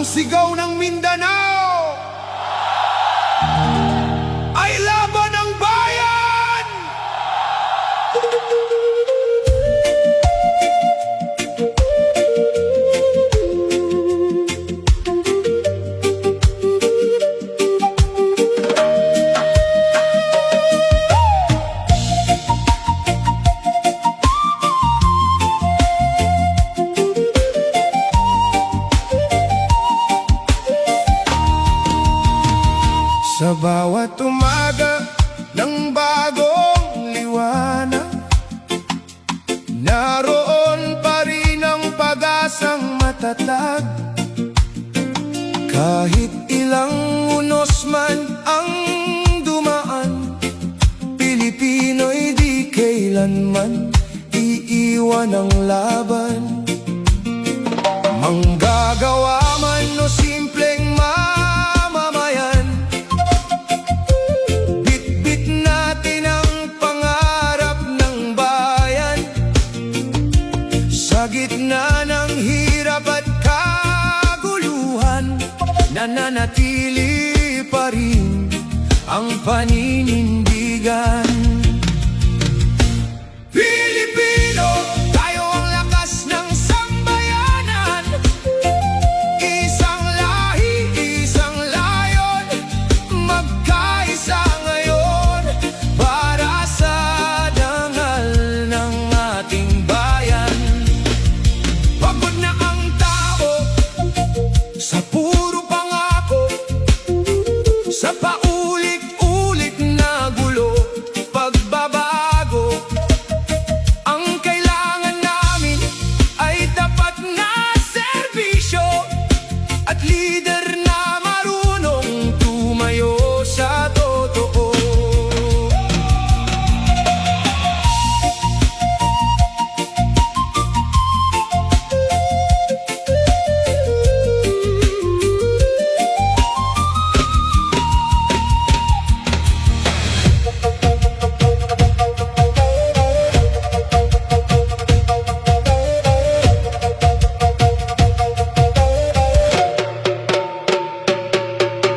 Ang sigaw ng Mindanao ay laban ng bayan! Sa bawat umaga ng bagong liwanag, naroon pa rin ang pag-asang matatag. Kahit ilang unos man ang dumaan, Pilipino'y di kailanman iiwan ang laban. Manggagawa man o simpleng mamamayan, bitbit natin ang pangarap ng bayan. Sa gitna ng hirap at kaguluhan, nananatili pa rin ang paninindigan. Pilipino, tayo ang lakas ng sambayanan. Isang lahi, isang layon, magkaisa ngayon para sa dangal ng ating bayan. Pagod na ang tao sa puro pangako, sa paulit-ulit na gulo, pagbabago. Ang kailangan namin ay tapat na serbisyo at lider na marunong tumayo sa totoo.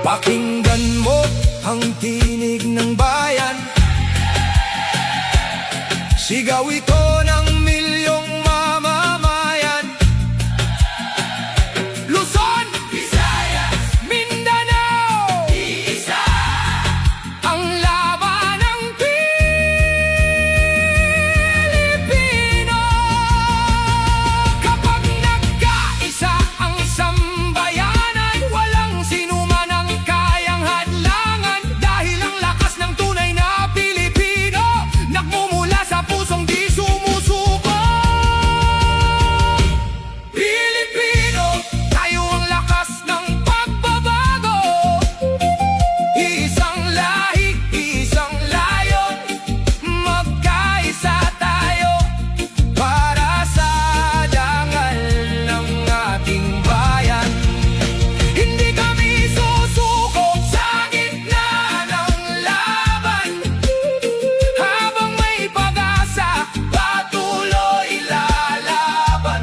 Pakinggan mo ang tinig ng bayan, sigaw ito ng milyong mamamayan. Luzon, Visayas, Mindanao, iisa ang laban ng Pilipino. Kapag nagkaisa ang sambayanan, walang sinuman ang kayang hadlangan. Dahil ang lakas ng tunay na Pilipino nagmumula sa pusong di sumusuko. Pilipino, tayo ang lakas ng pagbabago. Isang lahi, isang layon, magkaisa tayo para sa dangal ng ating bayan. Hindi kami susuko sa gitna ng laban. Habang may pag-asa, patuloy lalaban.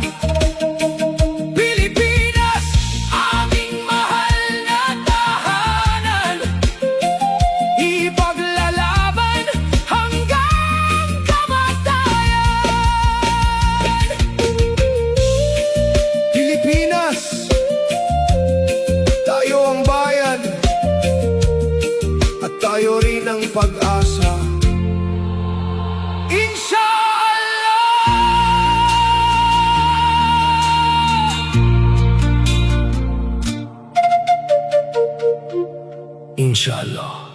Pilipinas, aming mahal na tahanan, ipaglalaban hanggang kamatayan. Pilipinas, tayo ang bayan, at tayo rin ang pag-asa. Inshallah. Inshallah.